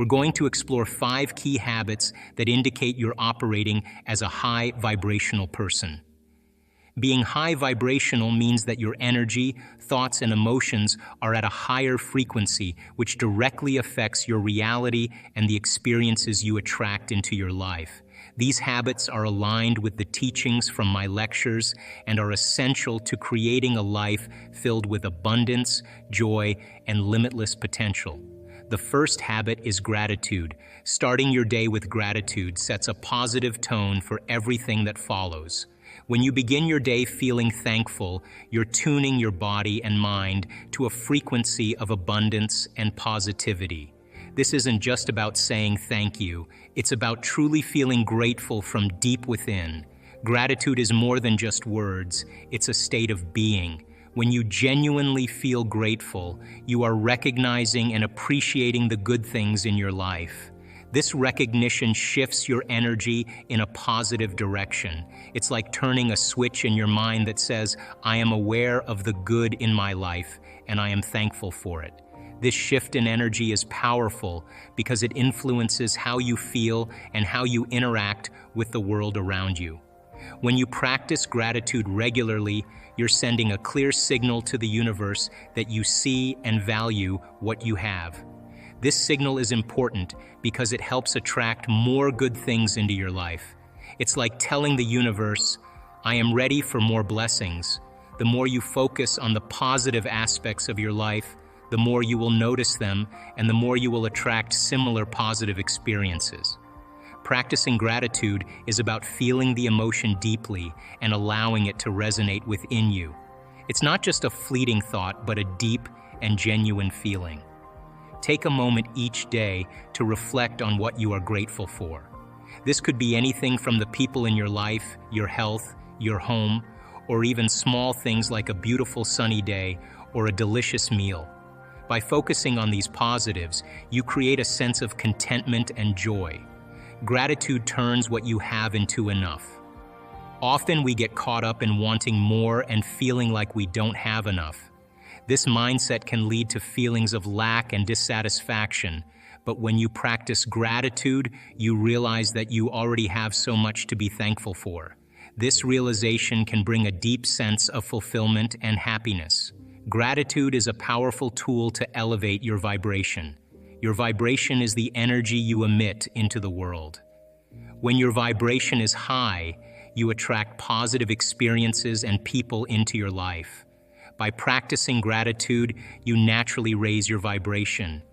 We're going to explore 5 key habits that indicate you're operating as a high vibrational person. Being high vibrational means that your energy, thoughts, and emotions are at a higher frequency, which directly affects your reality and the experiences you attract into your life. These habits are aligned with the teachings from my lectures and are essential to creating a life filled with abundance, joy, and limitless potential. The first habit is gratitude. Starting your day with gratitude sets a positive tone for everything that follows. When you begin your day feeling thankful, you're tuning your body and mind to a frequency of abundance and positivity. This isn't just about saying thank you, it's about truly feeling grateful from deep within. Gratitude is more than just words, it's a state of being. When you genuinely feel grateful, you are recognizing and appreciating the good things in your life. This recognition shifts your energy in a positive direction. It's like turning a switch in your mind that says, I am aware of the good in my life, and I am thankful for it. This shift in energy is powerful because it influences how you feel and how you interact with the world around you. When you practice gratitude regularly, you're sending a clear signal to the universe that you see and value what you have. This signal is important because it helps attract more good things into your life. It's like telling the universe, I am ready for more blessings. The more you focus on the positive aspects of your life, the more you will notice them and the more you will attract similar positive experiences. Practicing gratitude is about feeling the emotion deeply and allowing it to resonate within you. It's not just a fleeting thought, but a deep and genuine feeling. Take a moment each day to reflect on what you are grateful for. This could be anything from the people in your life, your health, your home, or even small things like a beautiful sunny day or a delicious meal. By focusing on these positives, you create a sense of contentment and joy. Gratitude turns what you have into enough. Often we get caught up in wanting more and feeling like we don't have enough. This mindset can lead to feelings of lack and dissatisfaction, but when you practice gratitude, you realize that you already have so much to be thankful for. This realization can bring a deep sense of fulfillment and happiness. Gratitude is a powerful tool to elevate your vibration. Your vibration is the energy you emit into the world. When your vibration is high, you attract positive experiences and people into your life. By practicing gratitude, you naturally raise your vibration.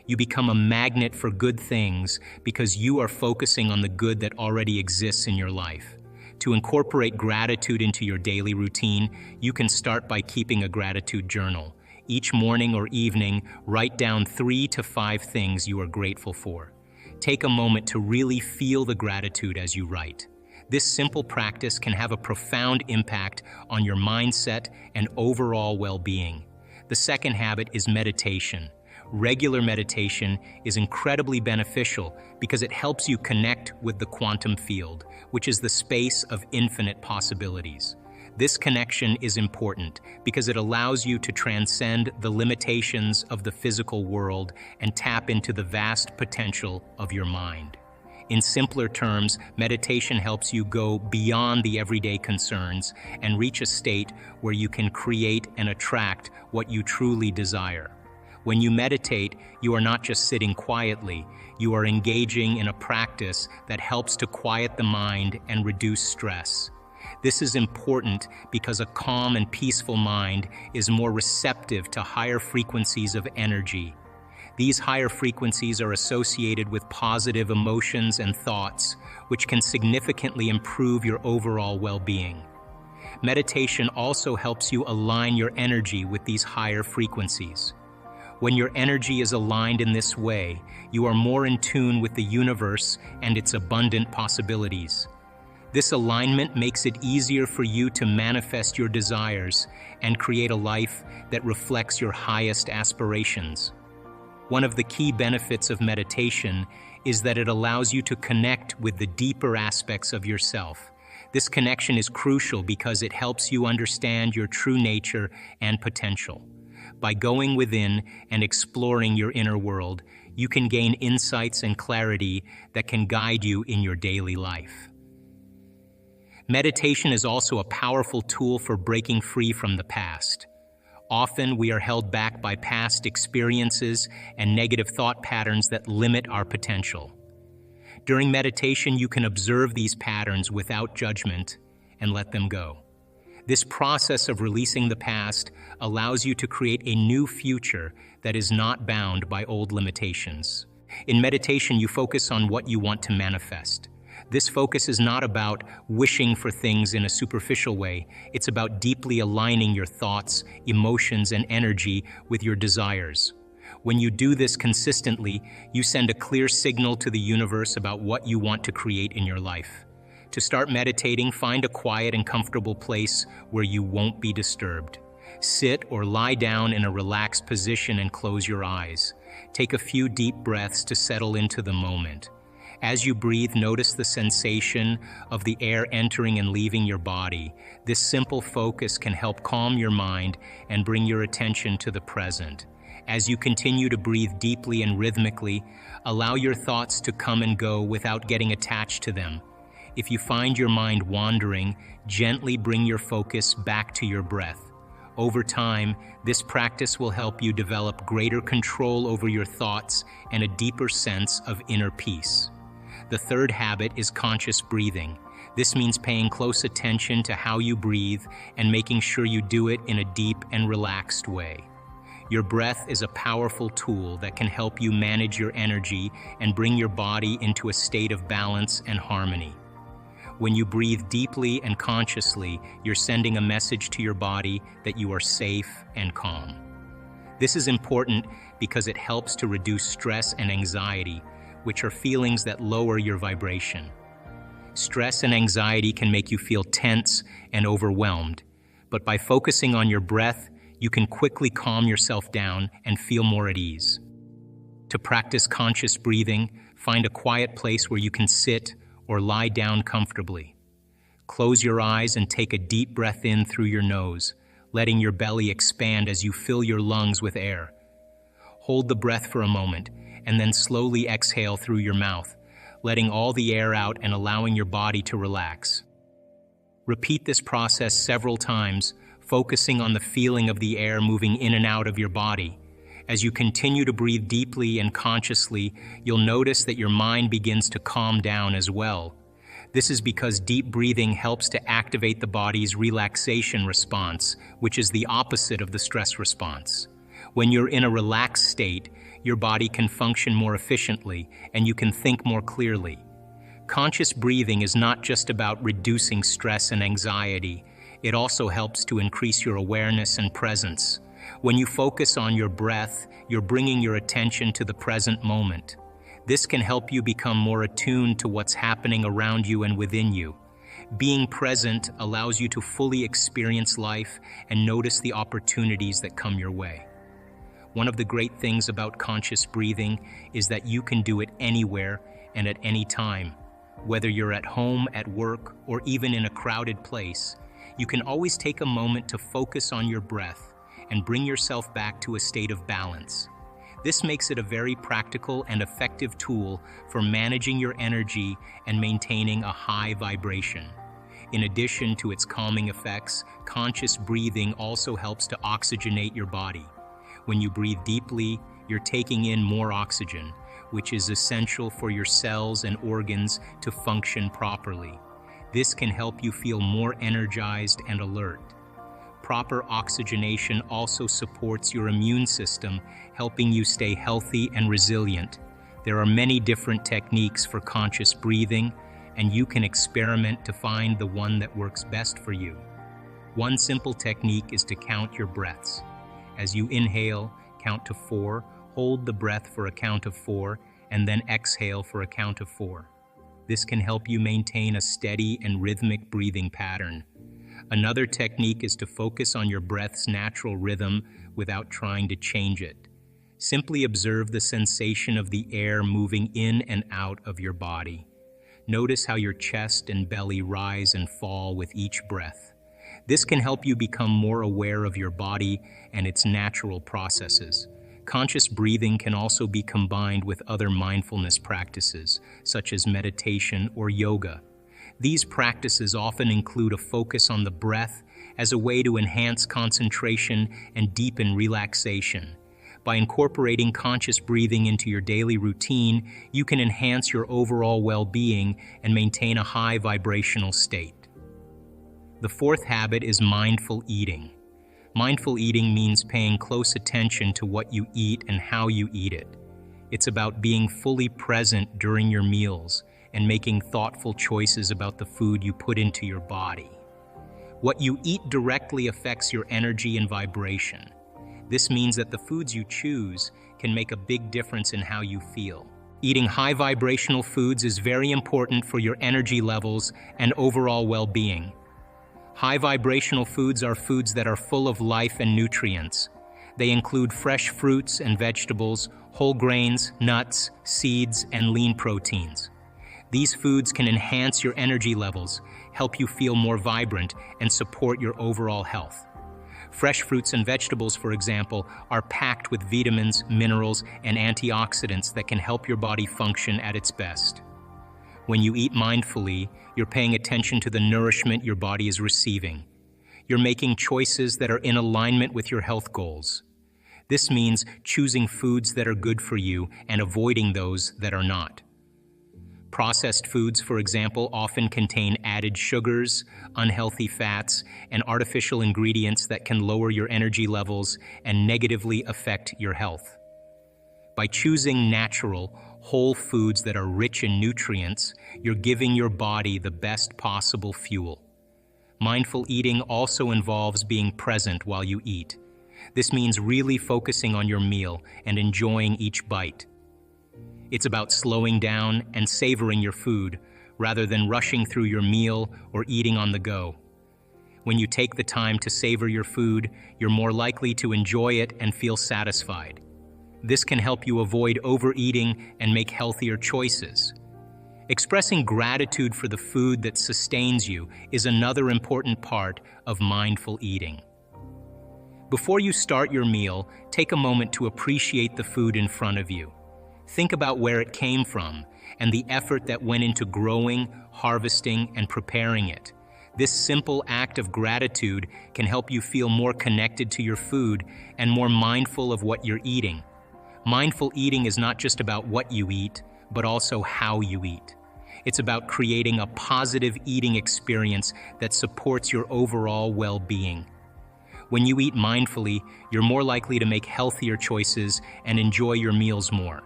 You become a magnet for good things because you are focusing on the good that already exists in your life. To incorporate gratitude into your daily routine, you can start by keeping a gratitude journal. Each morning or evening, write down 3 to 5 things you are grateful for. Take a moment to really feel the gratitude as you write. This simple practice can have a profound impact on your mindset and overall well-being. The second habit is meditation. Regular meditation is incredibly beneficial because it helps you connect with the quantum field, which is the space of infinite possibilities. This connection is important because it allows you to transcend the limitations of the physical world and tap into the vast potential of your mind. In simpler terms, meditation helps you go beyond the everyday concerns and reach a state where you can create and attract what you truly desire. When you meditate, you are not just sitting quietly, you are engaging in a practice that helps to quiet the mind and reduce stress. This is important because a calm and peaceful mind is more receptive to higher frequencies of energy. These higher frequencies are associated with positive emotions and thoughts, which can significantly improve your overall well-being. Meditation also helps you align your energy with these higher frequencies. When your energy is aligned in this way, you are more in tune with the universe and its abundant possibilities. This alignment makes it easier for you to manifest your desires and create a life that reflects your highest aspirations. One of the key benefits of meditation is that it allows you to connect with the deeper aspects of yourself. This connection is crucial because it helps you understand your true nature and potential. By going within and exploring your inner world, you can gain insights and clarity that can guide you in your daily life. Meditation is also a powerful tool for breaking free from the past. Often we are held back by past experiences and negative thought patterns that limit our potential. During meditation, you can observe these patterns without judgment and let them go. This process of releasing the past allows you to create a new future that is not bound by old limitations. In meditation, you focus on what you want to manifest. This focus is not about wishing for things in a superficial way. It's about deeply aligning your thoughts, emotions, and energy with your desires. When you do this consistently, you send a clear signal to the universe about what you want to create in your life. To start meditating, find a quiet and comfortable place where you won't be disturbed. Sit or lie down in a relaxed position and close your eyes. Take a few deep breaths to settle into the moment. As you breathe, notice the sensation of the air entering and leaving your body. This simple focus can help calm your mind and bring your attention to the present. As you continue to breathe deeply and rhythmically, allow your thoughts to come and go without getting attached to them. If you find your mind wandering, gently bring your focus back to your breath. Over time, this practice will help you develop greater control over your thoughts and a deeper sense of inner peace. The third habit is conscious breathing. This means paying close attention to how you breathe and making sure you do it in a deep and relaxed way. Your breath is a powerful tool that can help you manage your energy and bring your body into a state of balance and harmony. When you breathe deeply and consciously, you're sending a message to your body that you are safe and calm. This is important because it helps to reduce stress and anxiety, which are feelings that lower your vibration. Stress and anxiety can make you feel tense and overwhelmed, but by focusing on your breath, you can quickly calm yourself down and feel more at ease. To practice conscious breathing, find a quiet place where you can sit or lie down comfortably. Close your eyes and take a deep breath in through your nose, letting your belly expand as you fill your lungs with air. Hold the breath for a moment, and then slowly exhale through your mouth, letting all the air out and allowing your body to relax. Repeat this process several times, focusing on the feeling of the air moving in and out of your body. As you continue to breathe deeply and consciously, you'll notice that your mind begins to calm down as well. This is because deep breathing helps to activate the body's relaxation response, which is the opposite of the stress response. When you're in a relaxed state, your body can function more efficiently and you can think more clearly. Conscious breathing is not just about reducing stress and anxiety. It also helps to increase your awareness and presence. When you focus on your breath, you're bringing your attention to the present moment. This can help you become more attuned to what's happening around you and within you. Being present allows you to fully experience life and notice the opportunities that come your way. One of the great things about conscious breathing is that you can do it anywhere and at any time. Whether you're at home, at work, or even in a crowded place, you can always take a moment to focus on your breath and bring yourself back to a state of balance. This makes it a very practical and effective tool for managing your energy and maintaining a high vibration. In addition to its calming effects, conscious breathing also helps to oxygenate your body. When you breathe deeply, you're taking in more oxygen, which is essential for your cells and organs to function properly. This can help you feel more energized and alert. Proper oxygenation also supports your immune system, helping you stay healthy and resilient. There are many different techniques for conscious breathing, and you can experiment to find the one that works best for you. One simple technique is to count your breaths. As you inhale, count to 4, hold the breath for a count of 4, and then exhale for a count of 4. This can help you maintain a steady and rhythmic breathing pattern. Another technique is to focus on your breath's natural rhythm without trying to change it. Simply observe the sensation of the air moving in and out of your body. Notice how your chest and belly rise and fall with each breath. This can help you become more aware of your body and its natural processes. Conscious breathing can also be combined with other mindfulness practices, such as meditation or yoga. These practices often include a focus on the breath as a way to enhance concentration and deepen relaxation. By incorporating conscious breathing into your daily routine, you can enhance your overall well-being and maintain a high vibrational state. The fourth habit is mindful eating. Mindful eating means paying close attention to what you eat and how you eat it. It's about being fully present during your meals and making thoughtful choices about the food you put into your body. What you eat directly affects your energy and vibration. This means that the foods you choose can make a big difference in how you feel. Eating high vibrational foods is very important for your energy levels and overall well-being. High vibrational foods are foods that are full of life and nutrients. They include fresh fruits and vegetables, whole grains, nuts, seeds, and lean proteins. These foods can enhance your energy levels, help you feel more vibrant, and support your overall health. Fresh fruits and vegetables, for example, are packed with vitamins, minerals, and antioxidants that can help your body function at its best. When you eat mindfully, you're paying attention to the nourishment your body is receiving. You're making choices that are in alignment with your health goals. This means choosing foods that are good for you and avoiding those that are not. Processed foods, for example, often contain added sugars, unhealthy fats, and artificial ingredients that can lower your energy levels and negatively affect your health. By choosing natural, whole foods that are rich in nutrients, you're giving your body the best possible fuel. Mindful eating also involves being present while you eat. This means really focusing on your meal and enjoying each bite. It's about slowing down and savoring your food, rather than rushing through your meal or eating on the go. When you take the time to savor your food, you're more likely to enjoy it and feel satisfied. This can help you avoid overeating and make healthier choices. Expressing gratitude for the food that sustains you is another important part of mindful eating. Before you start your meal, take a moment to appreciate the food in front of you. Think about where it came from and the effort that went into growing, harvesting, and preparing it. This simple act of gratitude can help you feel more connected to your food and more mindful of what you're eating. Mindful eating is not just about what you eat, but also how you eat. It's about creating a positive eating experience that supports your overall well-being. When you eat mindfully, you're more likely to make healthier choices and enjoy your meals more.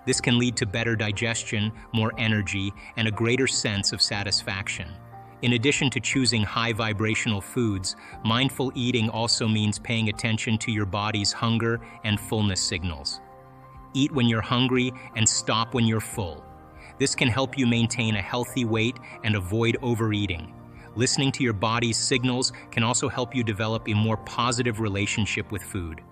This can lead to better digestion, more energy, and a greater sense of satisfaction. In addition to choosing high vibrational foods, mindful eating also means paying attention to your body's hunger and fullness signals. Eat when you're hungry and stop when you're full. This can help you maintain a healthy weight and avoid overeating. Listening to your body's signals can also help you develop a more positive relationship with food.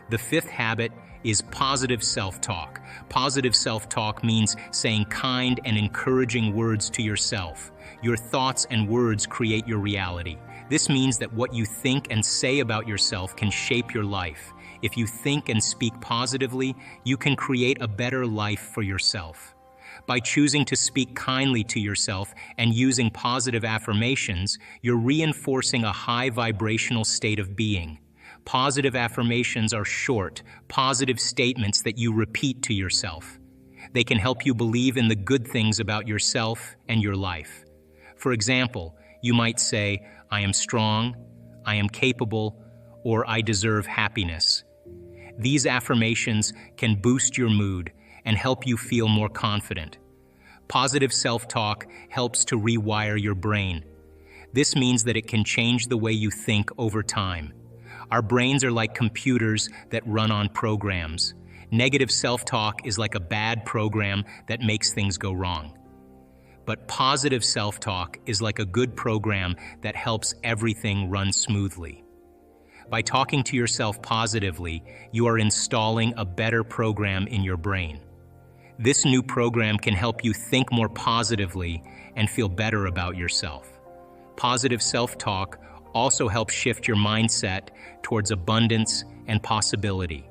The fifth habit is positive self-talk. Positive self-talk means saying kind and encouraging words to yourself. Your thoughts and words create your reality. This means that what you think and say about yourself can shape your life. If you think and speak positively, you can create a better life for yourself. By choosing to speak kindly to yourself and using positive affirmations, you're reinforcing a high vibrational state of being. Positive affirmations are short, positive statements that you repeat to yourself. They can help you believe in the good things about yourself and your life. For example, you might say, "I am strong," "I am capable," or "I deserve happiness." These affirmations can boost your mood and help you feel more confident. Positive self-talk helps to rewire your brain. This means that it can change the way you think over time. Our brains are like computers that run on programs. Negative self-talk is like a bad program that makes things go wrong. But positive self-talk is like a good program that helps everything run smoothly. By talking to yourself positively, you are installing a better program in your brain. This new program can help you think more positively and feel better about yourself. Positive self-talk also helps shift your mindset towards abundance and possibility.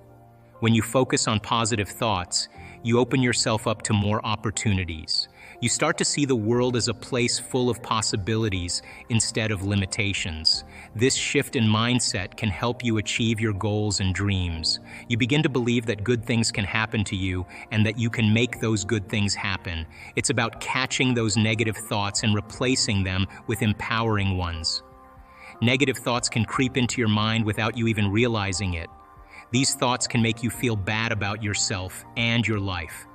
When you focus on positive thoughts, you open yourself up to more opportunities. You start to see the world as a place full of possibilities instead of limitations. This shift in mindset can help you achieve your goals and dreams. You begin to believe that good things can happen to you and that you can make those good things happen. It's about catching those negative thoughts and replacing them with empowering ones. Negative thoughts can creep into your mind without you even realizing it. These thoughts can make you feel bad about yourself and your life.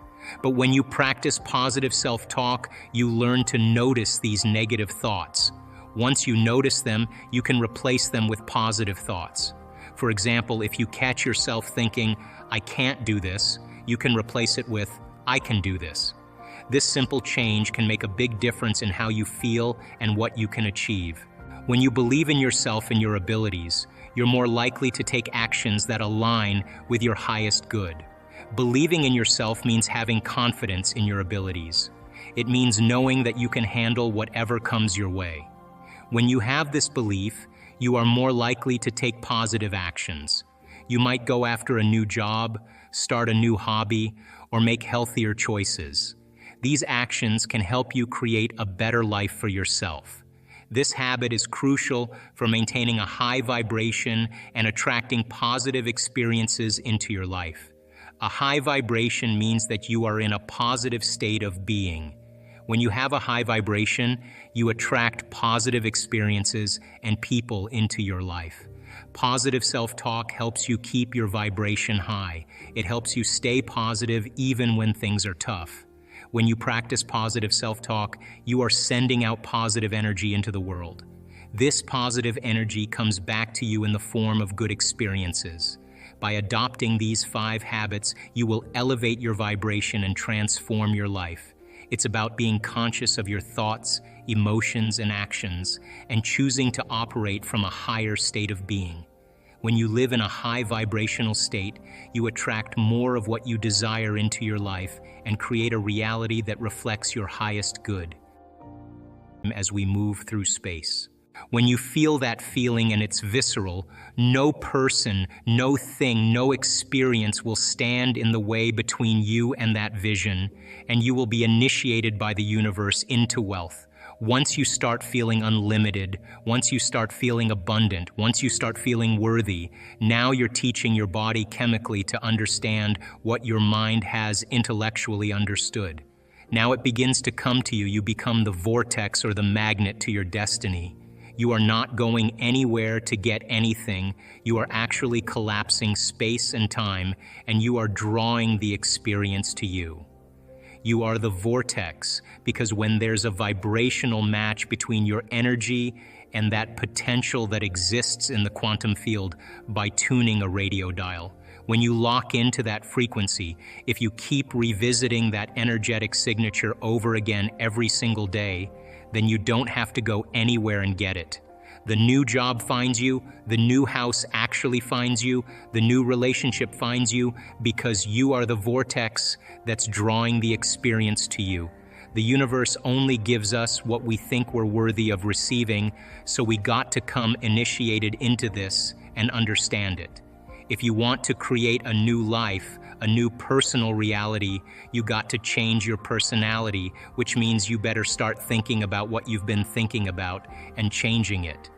But when you practice positive self-talk, you learn to notice these negative thoughts. Once you notice them, you can replace them with positive thoughts. For example, if you catch yourself thinking, "I can't do this," you can replace it with, "I can do this." This simple change can make a big difference in how you feel and what you can achieve. When you believe in yourself and your abilities, you're more likely to take actions that align with your highest good. Believing in yourself means having confidence in your abilities. It means knowing that you can handle whatever comes your way. When you have this belief, you are more likely to take positive actions. You might go after a new job, start a new hobby, or make healthier choices. These actions can help you create a better life for yourself. This habit is crucial for maintaining a high vibration and attracting positive experiences into your life. A high vibration means that you are in a positive state of being. When you have a high vibration, you attract positive experiences and people into your life. Positive self-talk helps you keep your vibration high. It helps you stay positive even when things are tough. When you practice positive self-talk, you are sending out positive energy into the world. This positive energy comes back to you in the form of good experiences. By adopting these 5 habits, you will elevate your vibration and transform your life. It's about being conscious of your thoughts, emotions, and actions, and choosing to operate from a higher state of being. When you live in a high vibrational state, you attract more of what you desire into your life and create a reality that reflects your highest good. As we move through space, when you feel that feeling and it's visceral, no person, no thing, no experience will stand in the way between you and that vision, and you will be initiated by the universe into wealth. Once you start feeling unlimited, once you start feeling abundant, once you start feeling worthy, now you're teaching your body chemically to understand what your mind has intellectually understood. Now it begins to come to you. You become the vortex or the magnet to your destiny. You are not going anywhere to get anything. You are actually collapsing space and time, and you are drawing the experience to you. You are the vortex, because when there's a vibrational match between your energy and that potential that exists in the quantum field by tuning a radio dial, when you lock into that frequency, if you keep revisiting that energetic signature over again every single day, then you don't have to go anywhere and get it. The new job finds you, the new house actually finds you, the new relationship finds you, because you are the vortex that's drawing the experience to you. The universe only gives us what we think we're worthy of receiving, so we got to come initiated into this and understand it. If you want to create a new life, a new personal reality, you got to change your personality, which means you better start thinking about what you've been thinking about and changing it.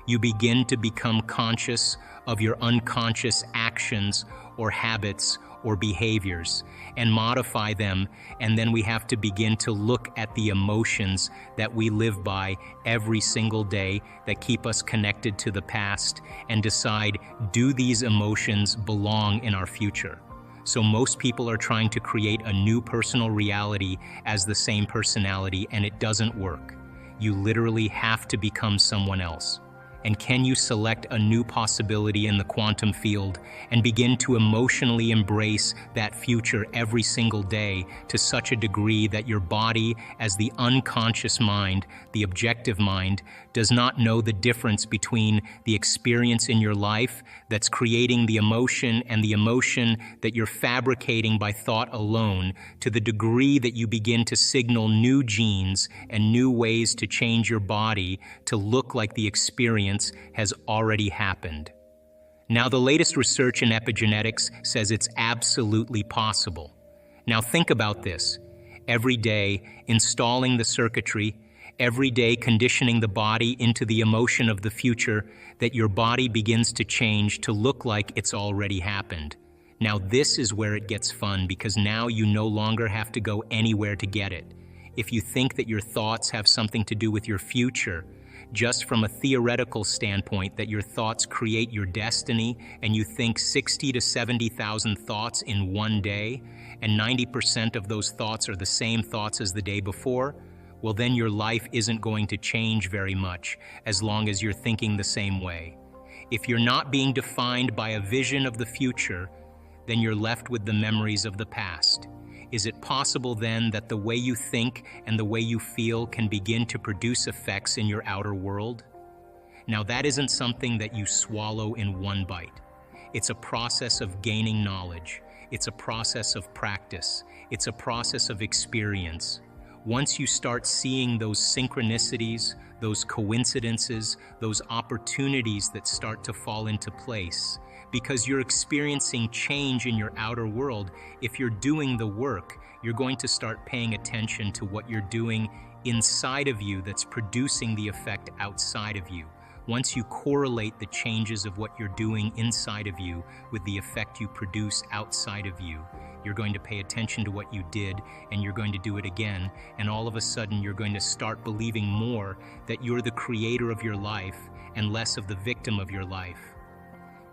You begin to become conscious of your unconscious actions or habits or behaviors and modify them, and then we have to begin to look at the emotions that we live by every single day that keep us connected to the past and decide, do these emotions belong in our future? So most people are trying to create a new personal reality as the same personality, and it doesn't work. You literally have to become someone else. And can you select a new possibility in the quantum field and begin to emotionally embrace that future every single day to such a degree that your body, as the unconscious mind, the objective mind, does not know the difference between the experience in your life that's creating the emotion and the emotion that you're fabricating by thought alone, to the degree that you begin to signal new genes and new ways to change your body to look like the experience has already happened. Now, the latest research in epigenetics says it's absolutely possible. Now, think about this. Every day, installing the circuitry, every day conditioning the body into the emotion of the future, that your body begins to change to look like it's already happened. Now, this is where it gets fun, because now you no longer have to go anywhere to get it. If you think that your thoughts have something to do with your future, just from a theoretical standpoint, that your thoughts create your destiny, and you think 60 to 70,000 thoughts in one day, and 90% of those thoughts are the same thoughts as the day before, well, then your life isn't going to change very much as long as you're thinking the same way. If you're not being defined by a vision of the future, then you're left with the memories of the past. Is it possible then that the way you think and the way you feel can begin to produce effects in your outer world? Now, that isn't something that you swallow in one bite. It's a process of gaining knowledge. It's a process of practice. It's a process of experience. Once you start seeing those synchronicities, those coincidences, those opportunities that start to fall into place, because you're experiencing change in your outer world, if you're doing the work, you're going to start paying attention to what you're doing inside of you that's producing the effect outside of you. Once you correlate the changes of what you're doing inside of you with the effect you produce outside of you, you're going to pay attention to what you did, and you're going to do it again, and all of a sudden you're going to start believing more that you're the creator of your life and less of the victim of your life.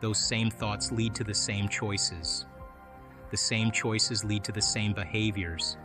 Those same thoughts lead to the same choices. The same choices lead to the same behaviors.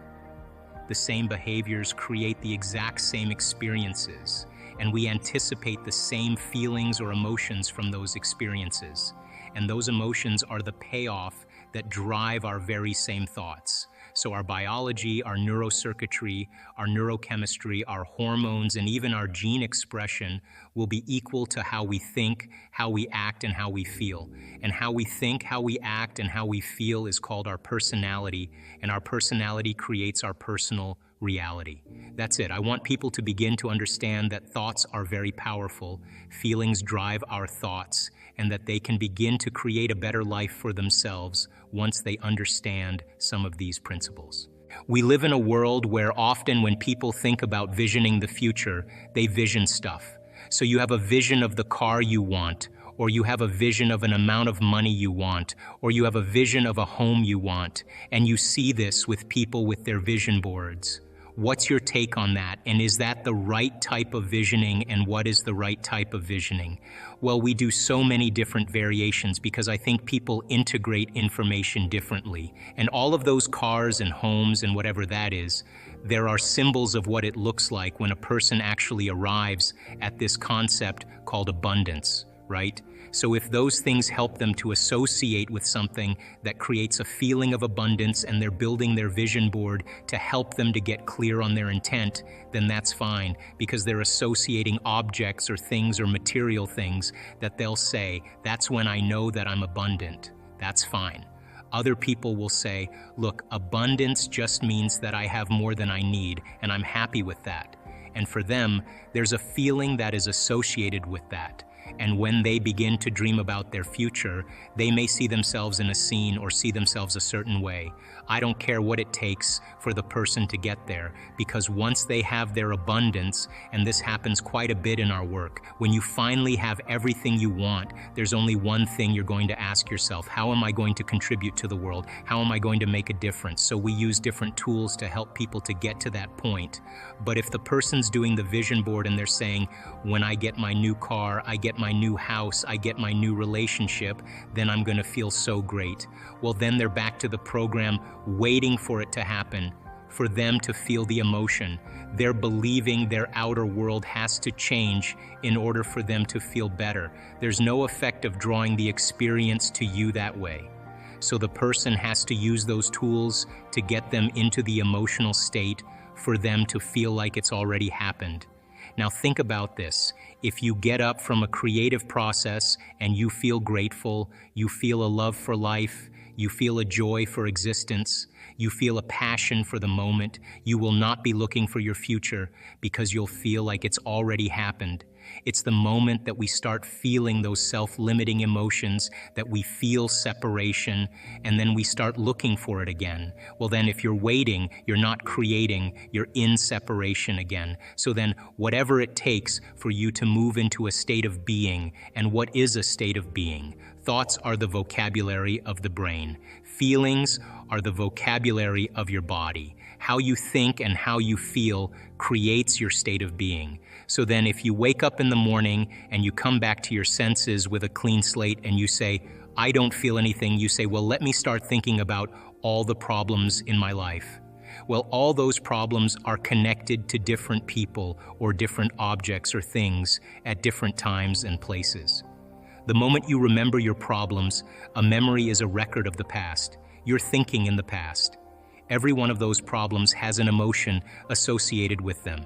The same behaviors create the exact same experiences, and we anticipate the same feelings or emotions from those experiences. And those emotions are the payoff that drive our very same thoughts. So our biology, our neurocircuitry, our neurochemistry, our hormones, and even our gene expression will be equal to how we think, how we act, and how we feel. And how we think, how we act, and how we feel is called our personality, and our personality creates our personal reality. That's it. I want people to begin to understand that thoughts are very powerful, feelings drive our thoughts, and that they can begin to create a better life for themselves once they understand some of these principles. We live in a world where often when people think about visioning the future, they vision stuff. So you have a vision of the car you want, or you have a vision of an amount of money you want, or you have a vision of a home you want, and you see this with people with their vision boards. What's your take on that? And is that the right type of visioning? And what is the right type of visioning? Well, we do so many different variations because I think people integrate information differently. And all of those cars and homes and whatever that is, there are symbols of what it looks like when a person actually arrives at this concept called abundance, right? So if those things help them to associate with something that creates a feeling of abundance and they're building their vision board to help them to get clear on their intent, then that's fine, because they're associating objects or things or material things that they'll say, that's when I know that I'm abundant. That's fine. Other people will say, look, abundance just means that I have more than I need, and I'm happy with that. And for them, there's a feeling that is associated with that. And when they begin to dream about their future, they may see themselves in a scene or see themselves a certain way. I don't care what it takes for the person to get there, because once they have their abundance, and this happens quite a bit in our work, when you finally have everything you want, there's only one thing you're going to ask yourself: how am I going to contribute to the world? How am I going to make a difference? So we use different tools to help people to get to that point. But if the person's doing the vision board and they're saying, when I get my new car, I get my new house, I get my new relationship, then I'm going to feel so great. Well, then they're back to the program, waiting for it to happen, for them to feel the emotion. They're believing their outer world has to change in order for them to feel better. There's no effect of drawing the experience to you that way. So the person has to use those tools to get them into the emotional state for them to feel like it's already happened. Now think about this. If you get up from a creative process and you feel grateful, you feel a love for life, you feel a joy for existence, you feel a passion for the moment, you will not be looking for your future because you'll feel like it's already happened. It's the moment that we start feeling those self-limiting emotions, that we feel separation, and then we start looking for it again. Well, then if you're waiting, you're not creating, you're in separation again. So then whatever it takes for you to move into a state of being, and what is a state of being? Thoughts are the vocabulary of the brain. Feelings are the vocabulary of your body. How you think and how you feel creates your state of being. So then if you wake up in the morning and you come back to your senses with a clean slate and you say, I don't feel anything, you say, well, let me start thinking about all the problems in my life. Well, all those problems are connected to different people or different objects or things at different times and places. The moment you remember your problems, a memory is a record of the past. You're thinking in the past. Every one of those problems has an emotion associated with them.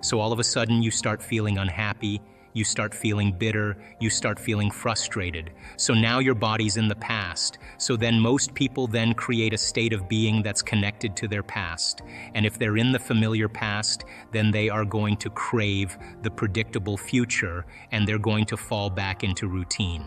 So all of a sudden you start feeling unhappy, you start feeling bitter, you start feeling frustrated. So now your body's in the past. So then most people then create a state of being that's connected to their past. And if they're in the familiar past, then they are going to crave the predictable future, and they're going to fall back into routine.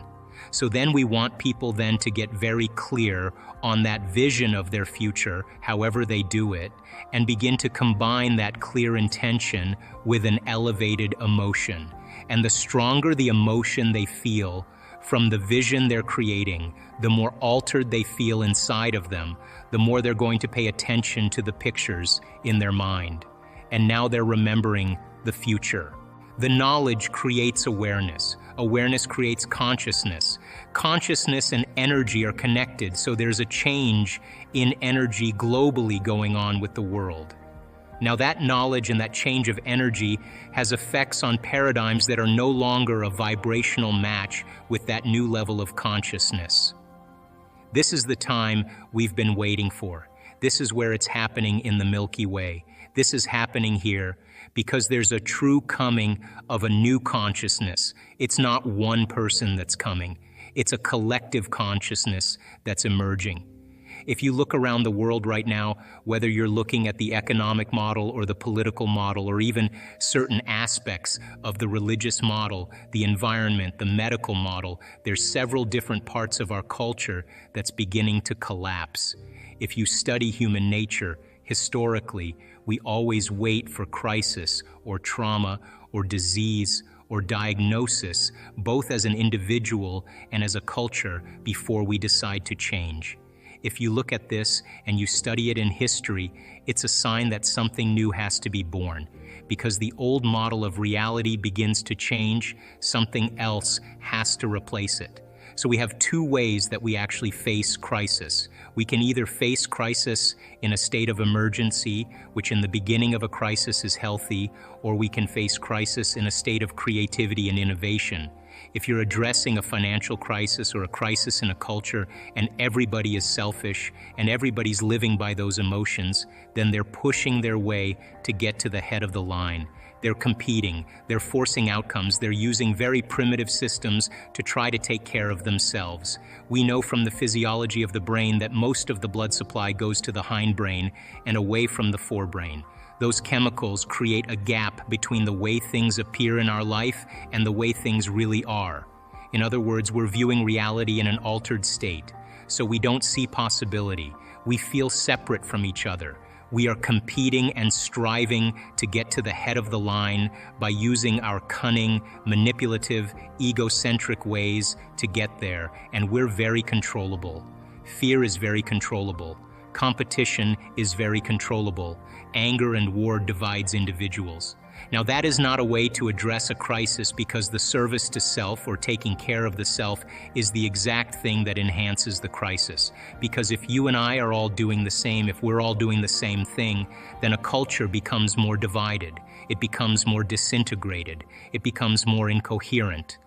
So then we want people then to get very clear on that vision of their future, however they do it, and begin to combine that clear intention with an elevated emotion. And the stronger the emotion they feel from the vision they're creating, the more altered they feel inside of them, the more they're going to pay attention to the pictures in their mind. And now they're remembering the future. The knowledge creates awareness. Awareness creates consciousness. Consciousness and energy are connected, so there's a change in energy globally going on with the world. Now that knowledge and that change of energy has effects on paradigms that are no longer a vibrational match with that new level of consciousness. This is the time we've been waiting for. This is where it's happening in the Milky Way. This is happening here because there's a true coming of a new consciousness. It's not one person that's coming. It's a collective consciousness that's emerging. If you look around the world right now, whether you're looking at the economic model or the political model or even certain aspects of the religious model, the environment, the medical model, there's several different parts of our culture that's beginning to collapse. If you study human nature, historically, we always wait for crisis or trauma or disease or diagnosis, both as an individual and as a culture, before we decide to change. If you look at this and you study it in history, it's a sign that something new has to be born. Because the old model of reality begins to change, something else has to replace it. So we have two ways that we actually face crisis. We can either face crisis in a state of emergency, which in the beginning of a crisis is healthy, or we can face crisis in a state of creativity and innovation. If you're addressing a financial crisis or a crisis in a culture and everybody is selfish and everybody's living by those emotions, then they're pushing their way to get to the head of the line. They're competing, they're forcing outcomes, they're using very primitive systems to try to take care of themselves. We know from the physiology of the brain that most of the blood supply goes to the hindbrain and away from the forebrain. Those chemicals create a gap between the way things appear in our life and the way things really are. In other words, we're viewing reality in an altered state. So we don't see possibility. We feel separate from each other. We are competing and striving to get to the head of the line by using our cunning, manipulative, egocentric ways to get there, and we're very controllable. Fear is very controllable. Competition is very controllable. Anger and war divides individuals. Now that is not a way to address a crisis, because the service to self, or taking care of the self, is the exact thing that enhances the crisis. Because if you and I are all doing the same, if we're all doing the same thing, then a culture becomes more divided. It becomes more disintegrated. It becomes more incoherent.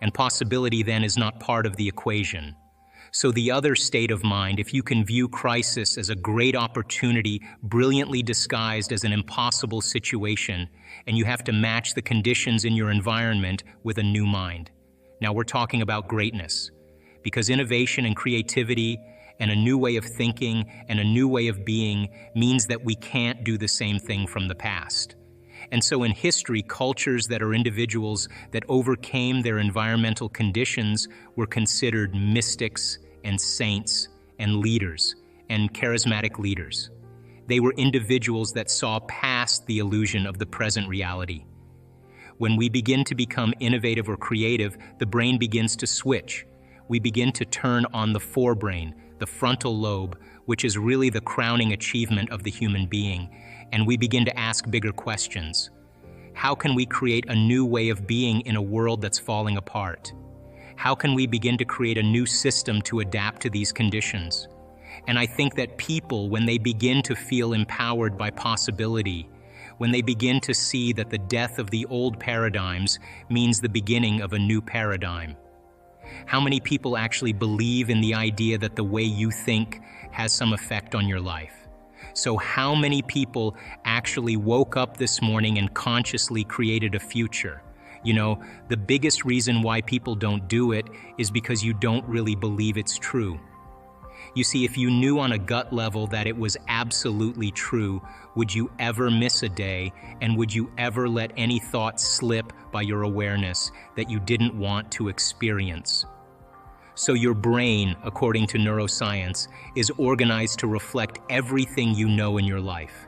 And possibility then is not part of the equation. So the other state of mind, if you can view crisis as a great opportunity brilliantly disguised as an impossible situation, and you have to match the conditions in your environment with a new mind. Now we're talking about greatness, because innovation and creativity and a new way of thinking and a new way of being means that we can't do the same thing from the past. And so in history, cultures that are individuals that overcame their environmental conditions were considered mystics and saints and leaders and charismatic leaders. They were individuals that saw past the illusion of the present reality. When we begin to become innovative or creative, the brain begins to switch. We begin to turn on the forebrain, the frontal lobe, which is really the crowning achievement of the human being, and we begin to ask bigger questions. How can we create a new way of being in a world that's falling apart? How can we begin to create a new system to adapt to these conditions? And I think that people, when they begin to feel empowered by possibility, when they begin to see that the death of the old paradigms means the beginning of a new paradigm. How many people actually believe in the idea that the way you think has some effect on your life? So how many people actually woke up this morning and consciously created a future? You know, the biggest reason why people don't do it is because you don't really believe it's true. You see, if you knew on a gut level that it was absolutely true, would you ever miss a day, and would you ever let any thought slip by your awareness that you didn't want to experience? So your brain, according to neuroscience, is organized to reflect everything you know in your life.